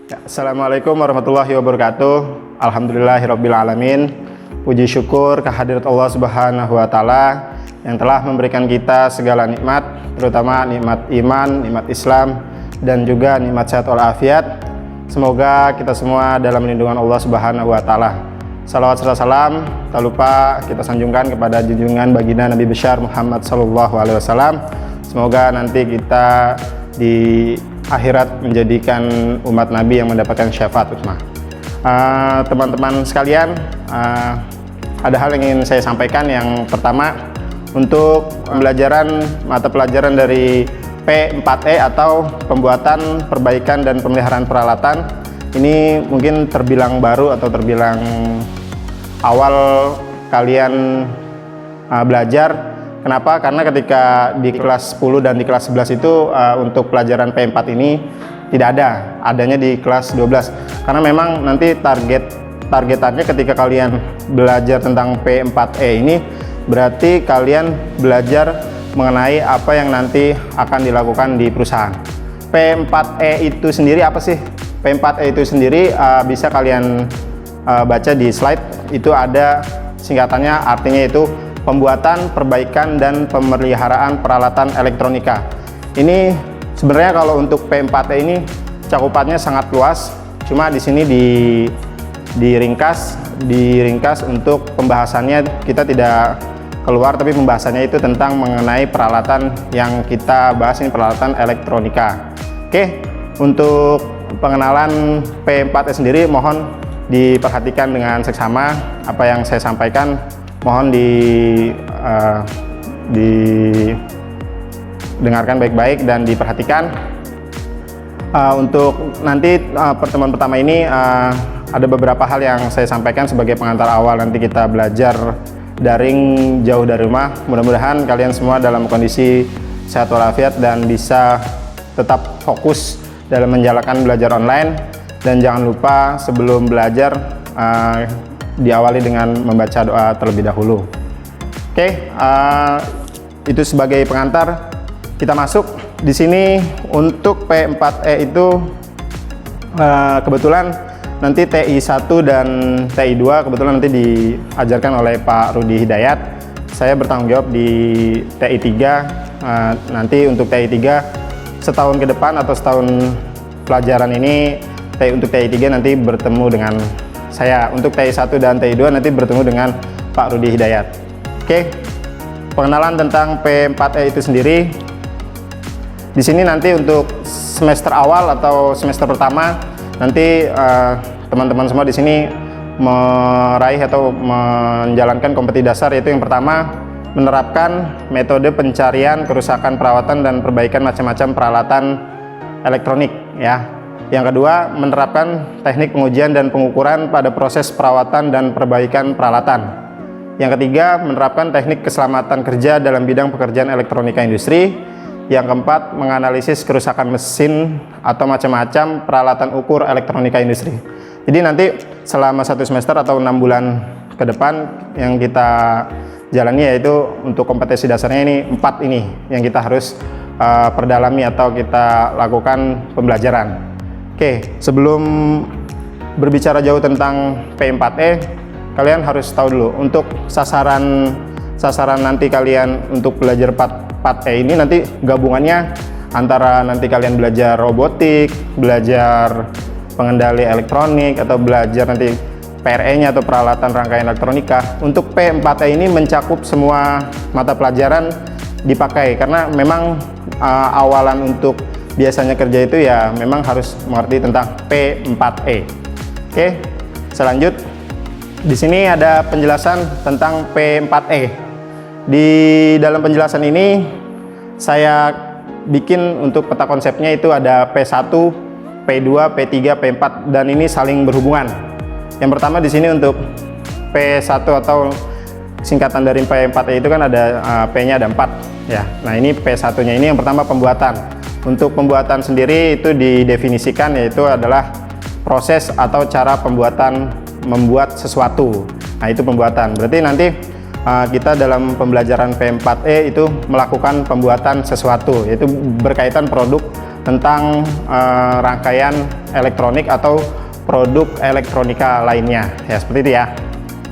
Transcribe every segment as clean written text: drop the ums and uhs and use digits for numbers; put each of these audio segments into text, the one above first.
Assalamualaikum warahmatullahi wabarakatuh. Alhamdulillahirabbil alamin. Puji syukur kehadirat Allah Subhanahu wa taala yang telah memberikan kita segala nikmat, terutama nikmat iman, nikmat Islam, dan juga nikmat sehat walafiat. Semoga kita semua dalam lindungan Allah Subhanahu wa taala. Salawat serta salam tak lupa kita sanjungkan kepada junjungan baginda Nabi besar Muhammad sallallahu alaihi wasallam. Semoga nanti kita di akhirat menjadikan umat Nabi yang mendapatkan syafaat utsmah. Teman-teman sekalian, ada hal yang ingin saya sampaikan. Yang pertama, untuk pembelajaran mata pelajaran dari P4E atau pembuatan, perbaikan, dan pemeliharaan peralatan, ini mungkin terbilang baru atau terbilang awal kalian belajar. Kenapa? Karena ketika di kelas 10 dan di kelas 11 itu untuk pelajaran P4 ini tidak ada, adanya di kelas 12. Karena memang nanti targetannya ketika kalian belajar tentang P4E ini berarti kalian belajar mengenai apa yang nanti akan dilakukan di perusahaan. P4E itu sendiri apa sih? P4E itu sendiri bisa kalian baca di slide, itu ada singkatannya, artinya itu pembuatan, perbaikan, dan pemeliharaan peralatan elektronika. Ini sebenarnya kalau untuk P4E ini cakupannya sangat luas, cuma di sini diringkas untuk pembahasannya kita tidak keluar, tapi pembahasannya itu tentang mengenai peralatan yang kita bahas ini, peralatan elektronika. Oke, untuk pengenalan P4E sendiri mohon diperhatikan dengan seksama apa yang saya sampaikan. Mohon didengarkan baik-baik dan diperhatikan. Untuk nanti pertemuan pertama ini ada beberapa hal yang saya sampaikan sebagai pengantar awal nanti kita belajar daring jauh dari rumah. Mudah-mudahan kalian semua dalam kondisi sehat walafiat dan bisa tetap fokus dalam menjalankan belajar online. Dan jangan lupa sebelum belajar diawali dengan membaca doa terlebih dahulu. Oke, itu sebagai pengantar. Kita masuk di sini untuk P4E itu kebetulan nanti TI 1 dan TI 2 kebetulan nanti diajarkan oleh Pak Rudi Hidayat. Saya bertanggung jawab di TI 3. Nanti untuk TI 3 setahun ke depan atau setahun pelajaran ini, untuk TI 3 nanti bertemu dengan saya. Untuk TI 1 dan TI 2 nanti bertemu dengan Pak Rudi Hidayat. Oke, pengenalan tentang P4E itu sendiri. Di sini nanti untuk semester awal atau semester pertama nanti teman-teman semua di sini meraih atau menjalankan kompetisi dasar, yaitu yang pertama menerapkan metode pencarian, kerusakan, perawatan, dan perbaikan macam-macam peralatan elektronik ya. Yang kedua, menerapkan teknik pengujian dan pengukuran pada proses perawatan dan perbaikan peralatan. Yang ketiga, menerapkan teknik keselamatan kerja dalam bidang pekerjaan elektronika industri. Yang keempat, menganalisis kerusakan mesin atau macam-macam peralatan ukur elektronika industri. Jadi nanti selama 1 semester atau 6 bulan ke depan yang kita jalani, yaitu untuk kompetensi dasarnya ini 4 ini yang kita harus perdalami atau kita lakukan pembelajaran. Oke, sebelum berbicara jauh tentang P4E, kalian harus tahu dulu untuk sasaran nanti kalian untuk belajar 4E ini nanti gabungannya antara nanti kalian belajar robotik, belajar pengendali elektronik, atau belajar nanti PRE-nya atau peralatan rangkaian elektronika. Untuk P4E ini mencakup semua mata pelajaran dipakai, karena memang awalan untuk biasanya kerja itu ya memang harus mengerti tentang P4E. Oke, selanjut di sini ada penjelasan tentang P4E. Di dalam penjelasan ini saya bikin untuk peta konsepnya itu ada P1, P2, P3, P4, dan ini saling berhubungan. Yang pertama di sini untuk P1 atau singkatan dari P4E itu kan ada P-nya ada 4 ya. Nah, ini P1-nya ini yang pertama pembuatan. Untuk pembuatan sendiri itu didefinisikan yaitu adalah proses atau cara membuat sesuatu. Nah, itu pembuatan. Berarti nanti kita dalam pembelajaran P4E itu melakukan pembuatan sesuatu, yaitu berkaitan produk tentang rangkaian elektronik atau produk elektronika lainnya, ya seperti itu ya.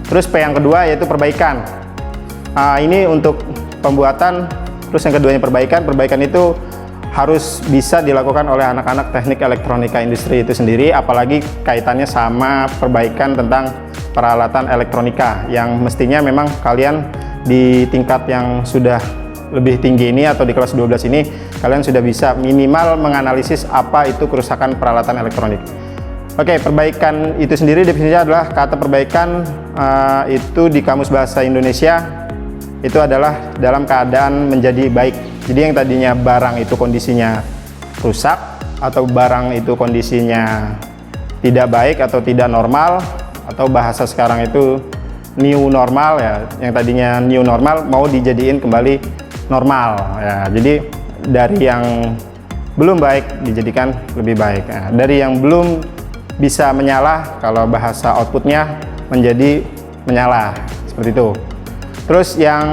Terus P yang kedua yaitu perbaikan. Ini untuk pembuatan, terus yang keduanya perbaikan. Perbaikan itu harus bisa dilakukan oleh anak-anak teknik elektronika industri itu sendiri, apalagi kaitannya sama perbaikan tentang peralatan elektronika yang mestinya memang kalian di tingkat yang sudah lebih tinggi ini atau di kelas 12 ini kalian sudah bisa minimal menganalisis apa itu kerusakan peralatan elektronik. Oke, perbaikan itu sendiri definisinya adalah kata perbaikan itu di Kamus Bahasa Indonesia itu adalah dalam keadaan menjadi baik. Jadi yang tadinya barang itu kondisinya rusak atau barang itu kondisinya tidak baik atau tidak normal, atau bahasa sekarang itu new normal ya, yang tadinya new normal mau dijadiin kembali normal ya. Jadi dari yang belum baik dijadikan lebih baik. Nah, dari yang belum bisa menyala, kalau bahasa outputnya menjadi menyala, seperti itu. Terus yang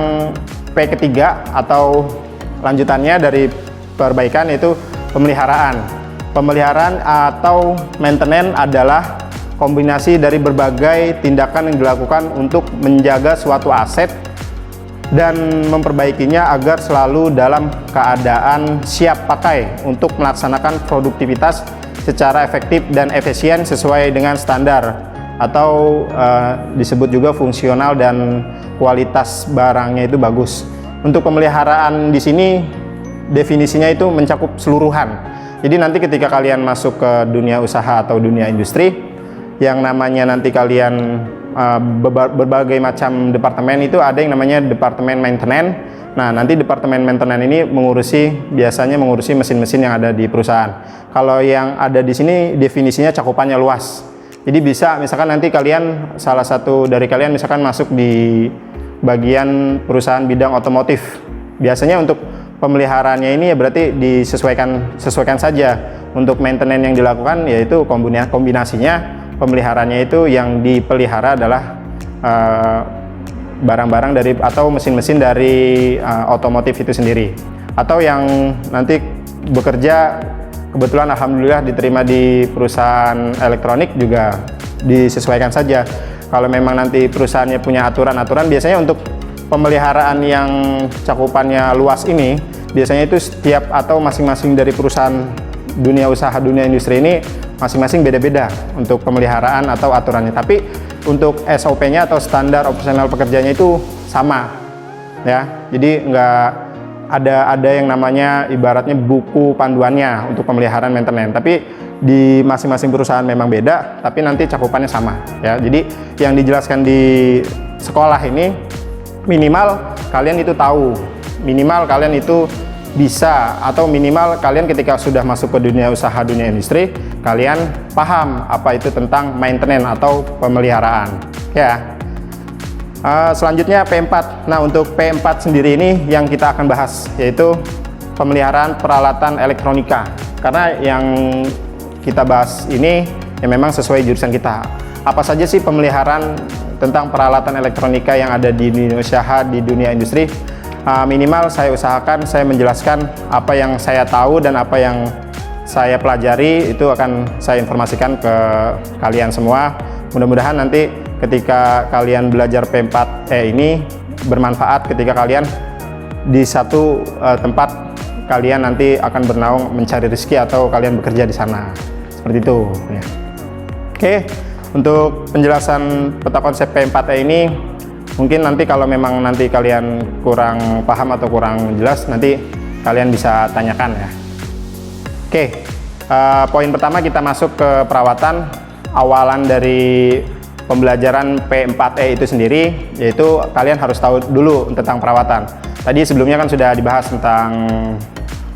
P ketiga atau lanjutannya dari perbaikan yaitu pemeliharaan. Pemeliharaan atau maintenance adalah kombinasi dari berbagai tindakan yang dilakukan untuk menjaga suatu aset dan memperbaikinya agar selalu dalam keadaan siap pakai untuk melaksanakan produktivitas secara efektif dan efisien sesuai dengan standar, atau disebut juga fungsional dan kualitas barangnya itu bagus. Untuk pemeliharaan di sini definisinya itu mencakup seluruhan. Jadi nanti ketika kalian masuk ke dunia usaha atau dunia industri, yang namanya nanti kalian berbagai macam departemen itu ada yang namanya departemen maintenance. Nah, nanti departemen maintenance ini biasanya mengurusi mesin-mesin yang ada di perusahaan. Kalau yang ada di sini definisinya cakupannya luas. Jadi bisa misalkan nanti salah satu dari kalian misalkan masuk di bagian perusahaan bidang otomotif. Biasanya untuk pemeliharaannya ini ya berarti sesuaikan saja. Untuk maintenance yang dilakukan yaitu kombinasinya pemeliharaannya itu yang dipelihara adalah barang-barang dari atau mesin-mesin dari otomotif itu sendiri, atau yang nanti bekerja kebetulan alhamdulillah diterima di perusahaan elektronik juga disesuaikan saja. Kalau memang nanti perusahaannya punya aturan-aturan, biasanya untuk pemeliharaan yang cakupannya luas ini biasanya itu setiap atau masing-masing dari perusahaan dunia usaha, dunia industri ini masing-masing beda-beda untuk pemeliharaan atau aturannya. Tapi untuk SOP-nya atau standar operasional pekerjaannya itu sama ya. Jadi nggak ada yang namanya ibaratnya buku panduannya untuk pemeliharaan maintenance. Tapi di masing-masing perusahaan memang beda, tapi nanti cakupannya sama ya. Jadi yang dijelaskan di sekolah ini minimal kalian itu tahu, minimal kalian itu bisa, atau minimal kalian ketika sudah masuk ke dunia usaha, dunia industri, kalian paham apa itu tentang maintenance atau pemeliharaan ya. Selanjutnya P4. Nah, untuk P4 sendiri ini yang kita akan bahas yaitu pemeliharaan peralatan elektronika, karena yang kita bahas ini ya memang sesuai jurusan kita. Apa saja sih pemeliharaan tentang peralatan elektronika yang ada di dunia usaha, di dunia industri? Minimal saya usahakan saya menjelaskan apa yang saya tahu dan apa yang saya pelajari, itu akan saya informasikan ke kalian semua. Mudah-mudahan nanti ketika kalian belajar P4E ini bermanfaat ketika kalian di satu tempat kalian nanti akan bernaung mencari rezeki atau kalian bekerja di sana, seperti itu ya. Oke, untuk penjelasan peta konsep P4E ini mungkin nanti kalau memang nanti kalian kurang paham atau kurang jelas, nanti kalian bisa tanyakan ya. Oke, poin pertama kita masuk ke perawatan. Awalan dari pembelajaran P4E itu sendiri, yaitu kalian harus tahu dulu tentang perawatan. Tadi sebelumnya kan sudah dibahas tentang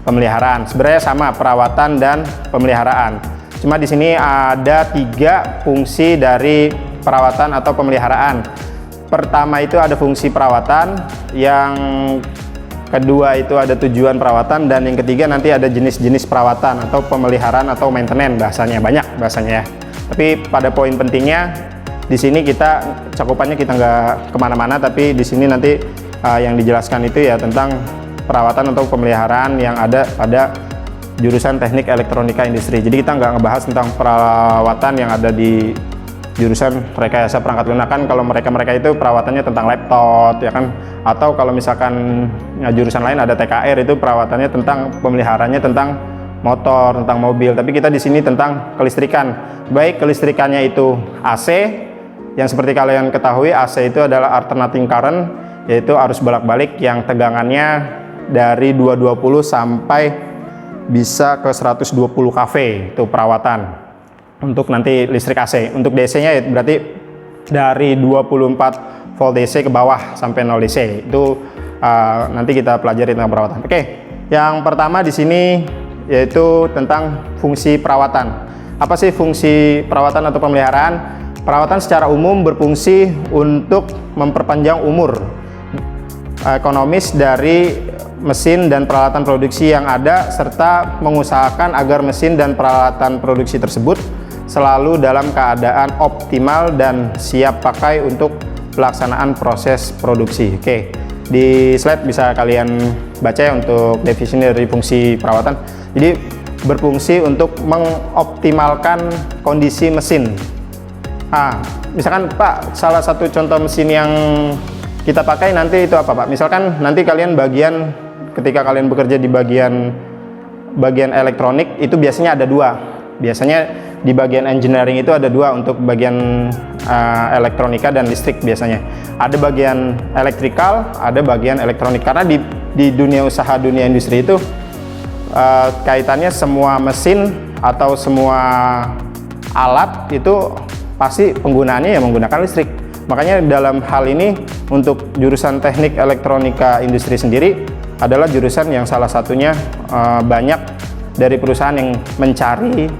pemeliharaan. Sebenarnya sama perawatan dan pemeliharaan. Cuma di sini ada 3 fungsi dari perawatan atau pemeliharaan. Pertama itu ada fungsi perawatan, yang kedua itu ada tujuan perawatan, dan yang ketiga nanti ada jenis-jenis perawatan atau pemeliharaan atau maintenance, bahasanya banyak bahasanya ya. Tapi pada poin pentingnya di sini kita cakupannya kita nggak kemana-mana, tapi di sini nanti yang dijelaskan itu ya tentang perawatan atau pemeliharaan yang ada pada jurusan Teknik Elektronika Industri. Jadi kita nggak ngebahas tentang perawatan yang ada di jurusan rekayasa perangkat lunak. Kan kalau mereka itu perawatannya tentang laptop ya kan, atau kalau misalkan ya, jurusan lain ada TKR, itu perawatannya tentang pemeliharaannya tentang motor, tentang mobil. Tapi kita di sini tentang kelistrikan. Baik kelistrikannya itu AC, yang seperti kalian ketahui AC itu adalah alternating current, yaitu arus bolak-balik yang tegangannya dari 220 sampai bisa ke 120 kV, itu perawatan untuk nanti listrik AC. Untuk DC-nya berarti dari 24 volt DC ke bawah sampai 0 DC. Itu nanti kita pelajari tentang perawatan. Oke, yang pertama di sini yaitu tentang fungsi perawatan. Apa sih fungsi perawatan atau pemeliharaan? Perawatan secara umum berfungsi untuk memperpanjang umur ekonomis dari mesin dan peralatan produksi yang ada, serta mengusahakan agar mesin dan peralatan produksi tersebut selalu dalam keadaan optimal dan siap pakai untuk pelaksanaan proses produksi. Oke, di slide bisa kalian baca ya untuk definisi dari fungsi perawatan. Jadi berfungsi untuk mengoptimalkan kondisi mesin. Misalkan Pak, salah satu contoh mesin yang kita pakai nanti itu apa Pak? Misalkan nanti kalian ketika kalian bekerja di bagian elektronik itu biasanya ada dua. Biasanya di bagian engineering itu ada dua untuk bagian elektronika dan listrik biasanya. Ada bagian elektrikal, ada bagian elektronik. Karena di dunia usaha, dunia industri itu kaitannya semua mesin atau semua alat itu pasti penggunaannya ya menggunakan listrik. Makanya dalam hal ini untuk jurusan Teknik Elektronika Industri sendiri adalah jurusan yang salah satunya banyak dari perusahaan yang mencari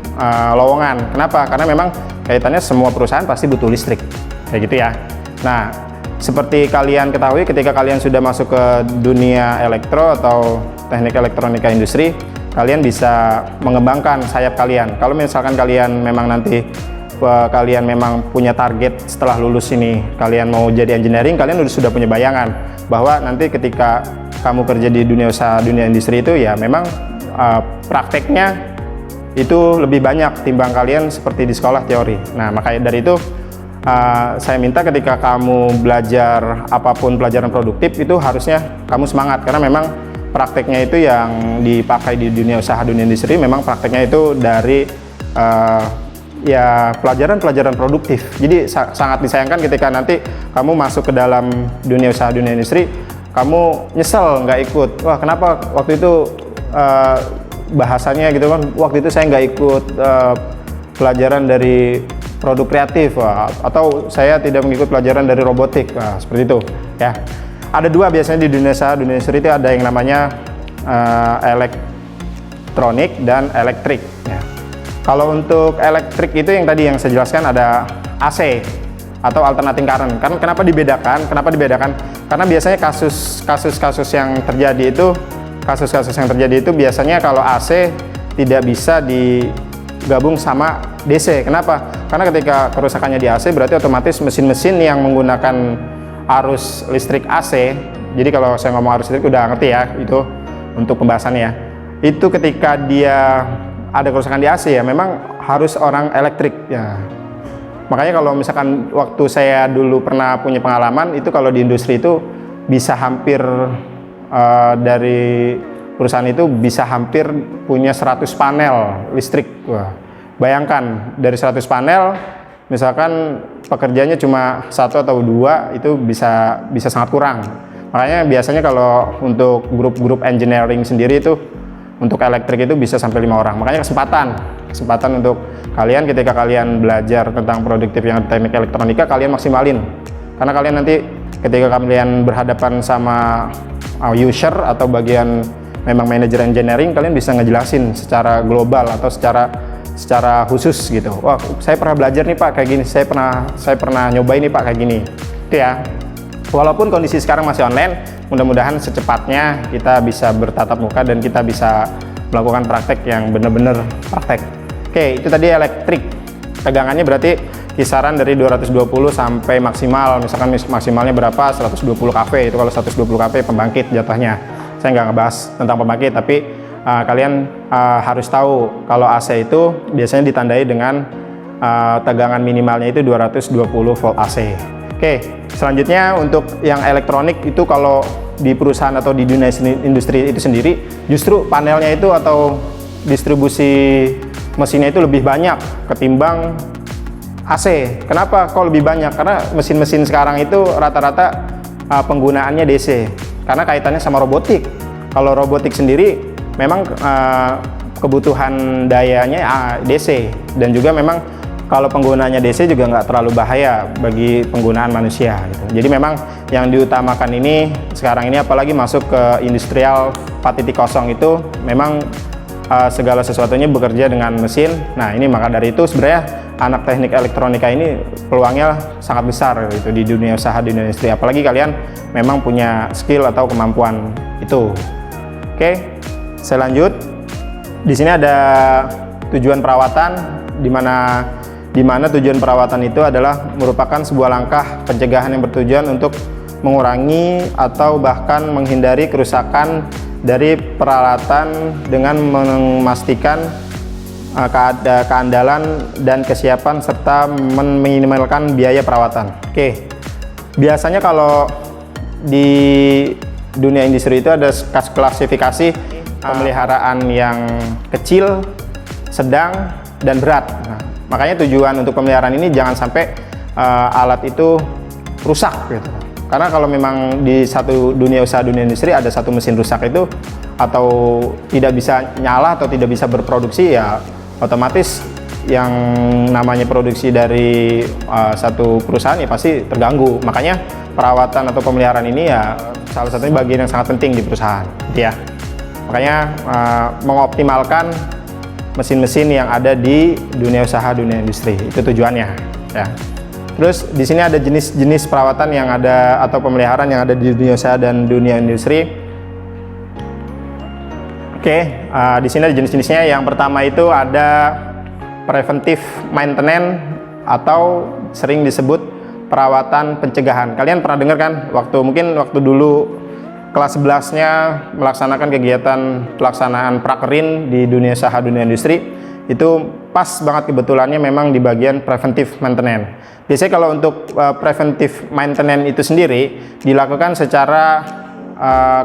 lowongan. Kenapa? Karena memang kaitannya semua perusahaan pasti butuh listrik, kayak gitu ya. Nah, seperti kalian ketahui ketika kalian sudah masuk ke dunia elektro atau Teknik Elektronika Industri, kalian bisa mengembangkan sayap kalian. Kalau misalkan kalian memang nanti kalian memang punya target setelah lulus ini, kalian mau jadi engineering, kalian sudah punya bayangan bahwa nanti ketika kamu kerja di dunia usaha, dunia industri itu ya memang prakteknya itu lebih banyak timbang kalian seperti di sekolah teori. Nah, makanya dari itu saya minta ketika kamu belajar apapun pelajaran produktif itu harusnya kamu semangat, karena memang prakteknya itu yang dipakai di dunia usaha, dunia industri, memang prakteknya itu dari ya pelajaran-pelajaran produktif. Jadi sangat disayangkan ketika nanti kamu masuk ke dalam dunia usaha, dunia industri, kamu nyesel nggak ikut. Wah, kenapa waktu itu bahasanya gitu kan, waktu itu saya nggak ikut pelajaran dari produk kreatif, atau saya tidak mengikut pelajaran dari robotik, seperti itu ya. Ada dua biasanya di dunia usaha, dunia industri itu ada yang namanya elektronik dan elektrik ya. Kalau untuk elektrik itu yang tadi yang saya jelaskan ada AC atau alternating current. Kan kenapa dibedakan? Karena biasanya kasus-kasus yang terjadi itu biasanya kalau AC tidak bisa digabung sama DC. Kenapa? Karena ketika kerusakannya di AC berarti otomatis mesin-mesin yang menggunakan arus listrik AC, jadi kalau saya ngomong arus listrik udah ngerti ya itu untuk pembahasannya ya. Itu ketika dia ada kerusakan di AC ya memang harus orang elektrik ya. Makanya kalau misalkan waktu saya dulu pernah punya pengalaman itu, kalau di industri itu bisa hampir dari perusahaan itu bisa hampir punya 100 panel listrik. Wah, bayangkan dari 100 panel misalkan pekerjaannya cuma 1 atau 2, itu bisa sangat kurang. Makanya biasanya kalau untuk grup-grup engineering sendiri itu untuk elektrik itu bisa sampai 5 orang. Makanya kesempatan untuk kalian ketika kalian belajar tentang produktif yang teknik elektronika, kalian maksimalin. Karena kalian nanti ketika kalian berhadapan sama user atau bagian memang manajer engineering, kalian bisa ngejelasin secara global atau secara khusus gitu. Wah, saya pernah belajar nih Pak kayak gini, saya pernah nyobain nih Pak kayak gini. Itu ya. Walaupun kondisi sekarang masih online, mudah-mudahan secepatnya kita bisa bertatap muka dan kita bisa melakukan praktek yang benar-benar praktek. Oke, itu tadi elektrik. Tegangannya berarti kisaran dari 220 sampai maksimal, misalkan maksimalnya berapa, 120 kV. Itu kalau 120 kV pembangkit jatuhnya. Saya nggak ngebahas tentang pembangkit, tapi kalian harus tahu kalau AC itu biasanya ditandai dengan tegangan minimalnya itu 220 volt AC. Oke, selanjutnya untuk yang elektronik itu kalau di perusahaan atau di dunia industri itu sendiri, justru panelnya itu atau distribusi mesinnya itu lebih banyak ketimbang AC. Kenapa kok lebih banyak? Karena mesin-mesin sekarang itu rata-rata penggunaannya DC, karena kaitannya sama robotik. Kalau robotik sendiri memang kebutuhan dayanya DC, dan juga memang kalau penggunaannya DC juga nggak terlalu bahaya bagi penggunaan manusia gitu. Jadi memang yang diutamakan ini sekarang ini, apalagi masuk ke industrial 4.0 itu memang segala sesuatunya bekerja dengan mesin. Nah ini maka dari itu sebenarnya anak teknik elektronika ini peluangnya sangat besar gitu di dunia usaha, di dunia industri, apalagi kalian memang punya skill atau kemampuan itu. Oke, saya lanjut. Di sini ada tujuan perawatan, di mana tujuan perawatan itu adalah merupakan sebuah langkah pencegahan yang bertujuan untuk mengurangi atau bahkan menghindari kerusakan dari peralatan dengan memastikan keandalan dan kesiapan serta meminimalkan biaya perawatan. Oke, biasanya kalau di dunia industri itu ada klasifikasi pemeliharaan yang kecil, sedang, dan berat. Nah, makanya tujuan untuk pemeliharaan ini jangan sampai alat itu rusak gitu. Karena kalau memang di satu dunia usaha, dunia industri ada satu mesin rusak itu atau tidak bisa nyala atau tidak bisa berproduksi, ya otomatis yang namanya produksi dari satu perusahaan ya pasti terganggu. Makanya perawatan atau pemeliharaan ini ya salah satunya bagian yang sangat penting di perusahaan gitu ya. Makanya mengoptimalkan mesin-mesin yang ada di dunia usaha, dunia industri, itu tujuannya ya. Terus di sini ada jenis-jenis perawatan yang ada atau pemeliharaan yang ada di dunia usaha dan dunia industri. Oke, di sini ada jenis-jenisnya. Yang pertama itu ada preventive maintenance atau sering disebut perawatan pencegahan. Kalian pernah dengar kan mungkin waktu dulu kelas 11-nya melaksanakan kegiatan pelaksanaan prakerin di dunia usaha, dunia industri, itu pas banget kebetulannya memang di bagian preventive maintenance. Biasanya kalau untuk preventive maintenance itu sendiri dilakukan secara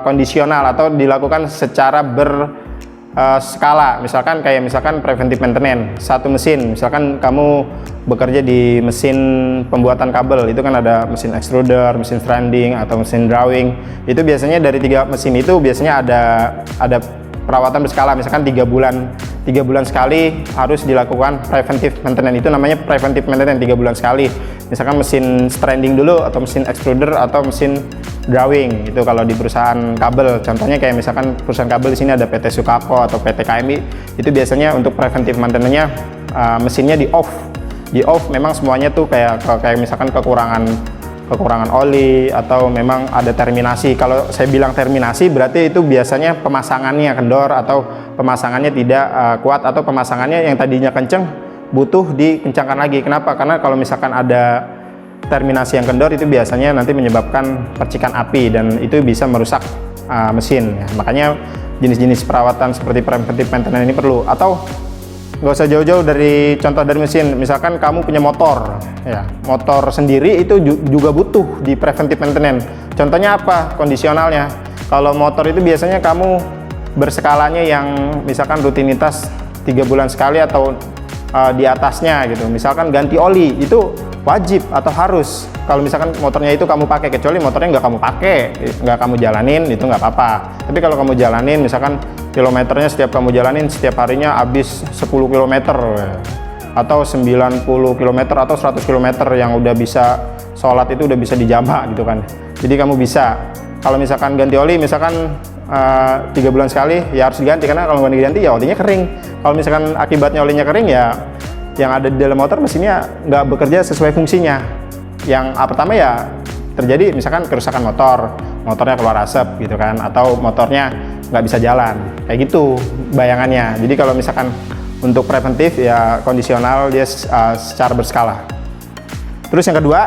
kondisional atau dilakukan secara berskala. Misalkan preventive maintenance satu mesin, misalkan kamu bekerja di mesin pembuatan kabel, itu kan ada mesin extruder, mesin stranding atau mesin drawing. Itu biasanya dari 3 mesin itu biasanya ada perawatan berskala. Misalkan 3 bulan sekali harus dilakukan preventive maintenance. Itu namanya preventive maintenance 3 bulan sekali. Misalkan mesin stranding dulu atau mesin extruder atau mesin drawing, itu kalau di perusahaan kabel. Contohnya kayak misalkan perusahaan kabel di sini ada PT Sukako atau PT KMI, itu biasanya untuk preventive maintenance-nya mesinnya di off memang semuanya tuh kayak misalkan kekurangan oli atau memang ada terminasi. Kalau saya bilang terminasi berarti itu biasanya pemasangannya kendor atau pemasangannya tidak kuat, atau pemasangannya yang tadinya kenceng butuh dikencangkan lagi. Kenapa? Karena kalau misalkan ada terminasi yang kendor itu biasanya nanti menyebabkan percikan api dan itu bisa merusak mesin ya. Makanya jenis-jenis perawatan seperti preventive maintenance ini perlu. Atau nggak usah jauh-jauh dari contoh dari mesin, misalkan kamu punya motor ya, motor sendiri itu juga butuh di preventive maintenance. Contohnya apa? Kondisionalnya. Kalau motor itu biasanya kamu berskalanya yang misalkan rutinitas 3 bulan sekali atau di atasnya gitu. Misalkan ganti oli itu wajib atau harus. Kalau misalkan motornya itu kamu pakai, kecuali motornya nggak kamu pakai, nggak kamu jalanin, itu nggak apa-apa. Tapi kalau kamu jalanin, misalkan kilometernya setiap kamu jalanin setiap harinya habis 10 km atau 90 km atau 100 km yang udah bisa sholat itu udah bisa dijama gitu kan. Jadi kamu bisa, kalau misalkan ganti oli misalkan 3 bulan sekali ya harus diganti, karena kalau nggak diganti ya olinya kering. Kalau misalkan akibatnya olinya kering ya yang ada di dalam motor mesinnya nggak bekerja sesuai fungsinya. Yang pertama ya terjadi misalkan kerusakan motornya keluar asap gitu kan, atau motornya nggak bisa jalan, kayak gitu bayangannya. Jadi kalau misalkan untuk preventif ya kondisional, dia secara berskala. Terus yang kedua,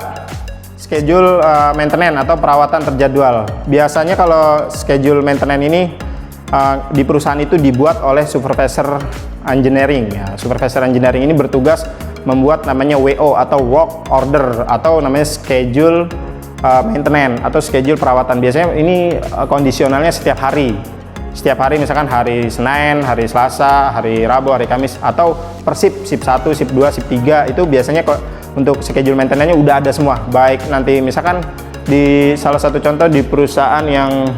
schedule maintenance atau perawatan terjadwal. Biasanya kalau schedule maintenance ini di perusahaan itu dibuat oleh supervisor engineering ya. Supervisor engineering ini bertugas membuat namanya WO atau work order atau namanya schedule maintenance atau schedule perawatan. Biasanya ini kondisionalnya setiap hari. Setiap hari, misalkan hari Senin, hari Selasa, hari Rabu, hari Kamis, atau per shift 1, shift 2, shift 3, itu biasanya kok untuk schedule maintenance-nya udah ada semua. Baik nanti misalkan di salah satu contoh di perusahaan yang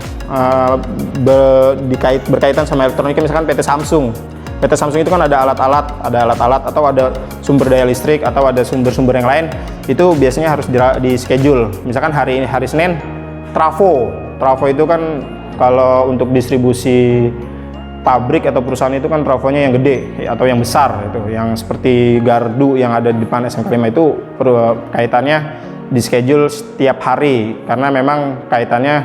berkaitan sama elektronika, misalkan PT Samsung. PT Samsung itu kan ada alat-alat atau ada sumber daya listrik atau ada sumber-sumber yang lain, itu biasanya harus di schedule. Misalkan hari Senin, trafo itu kan kalau untuk distribusi pabrik atau perusahaan itu kan trafonya yang gede atau yang besar itu, yang seperti gardu yang ada di depan SMK 5 itu kaitannya di schedule setiap hari, karena memang kaitannya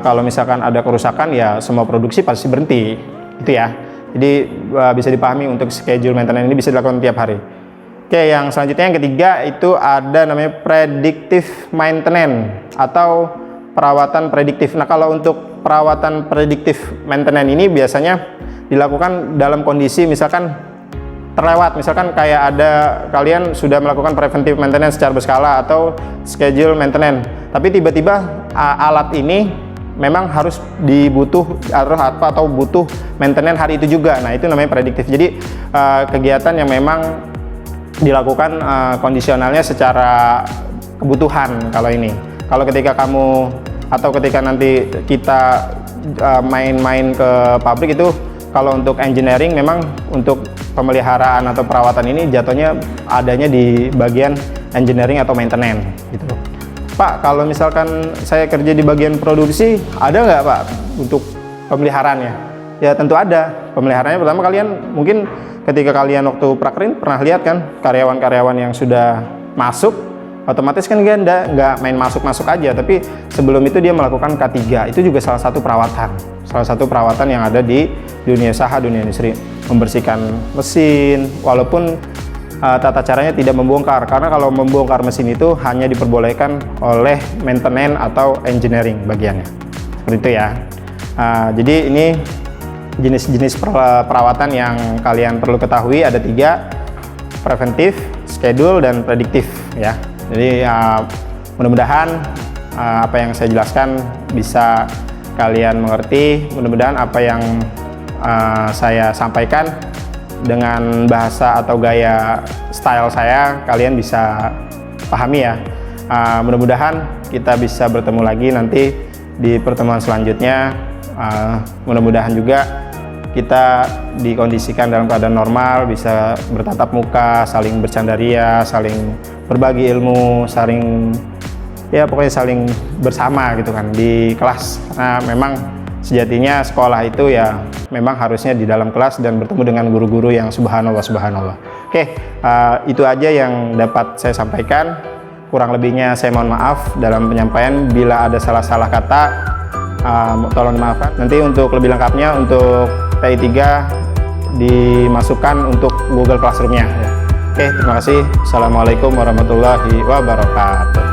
kalau misalkan ada kerusakan ya semua produksi pasti berhenti itu ya. Jadi bisa dipahami untuk schedule maintenance ini bisa dilakukan tiap hari. Oke, yang selanjutnya yang ketiga itu ada namanya predictive maintenance atau perawatan prediktif. Nah, kalau untuk perawatan prediktif maintenance ini biasanya dilakukan dalam kondisi misalkan terlewat, misalkan kayak ada kalian sudah melakukan preventive maintenance secara berskala atau schedule maintenance, tapi tiba-tiba alat ini memang harus atau butuh maintenance hari itu juga. Nah, itu namanya prediktif. Jadi kegiatan yang memang dilakukan kondisionalnya secara kebutuhan. Kalau ini, kalau ketika kamu atau ketika nanti kita main-main ke pabrik itu, kalau untuk engineering memang untuk pemeliharaan atau perawatan ini jatuhnya adanya di bagian engineering atau maintenance gitu. Pak, kalau misalkan saya kerja di bagian produksi, ada nggak Pak untuk pemeliharaannya? Ya tentu ada. Pemeliharaannya pertama, kalian mungkin ketika kalian waktu prakerin pernah lihat kan karyawan-karyawan yang sudah masuk, otomatis kan dia nggak main masuk-masuk aja, tapi sebelum itu dia melakukan K3. Itu juga salah satu perawatan yang ada di dunia usaha, dunia industri. Membersihkan mesin, walaupun tata caranya tidak membongkar, karena kalau membongkar mesin itu hanya diperbolehkan oleh maintenance atau engineering bagiannya. Seperti itu ya. Jadi ini jenis-jenis perawatan yang kalian perlu ketahui ada 3, preventif, schedule, dan prediktif ya. Jadi mudah-mudahan apa yang saya jelaskan bisa kalian mengerti. Mudah-mudahan apa yang saya sampaikan dengan bahasa atau gaya style saya kalian bisa pahami ya. Mudah-mudahan kita bisa bertemu lagi nanti di pertemuan selanjutnya. Mudah-mudahan juga kita dikondisikan dalam keadaan normal, bisa bertatap muka, saling bercandaria, saling berbagi ilmu, saling ya pokoknya saling bersama gitu kan di kelas. Karena memang sejatinya sekolah itu ya memang harusnya di dalam kelas dan bertemu dengan guru-guru yang subhanallah. Oke, itu aja yang dapat saya sampaikan. Kurang lebihnya saya mohon maaf dalam penyampaian. Bila ada salah-salah kata, tolong dimaafkan. Nanti untuk lebih lengkapnya untuk TI 3 dimasukkan untuk Google Classroom-nya ya. Oke, terima kasih. Assalamualaikum warahmatullahi wabarakatuh.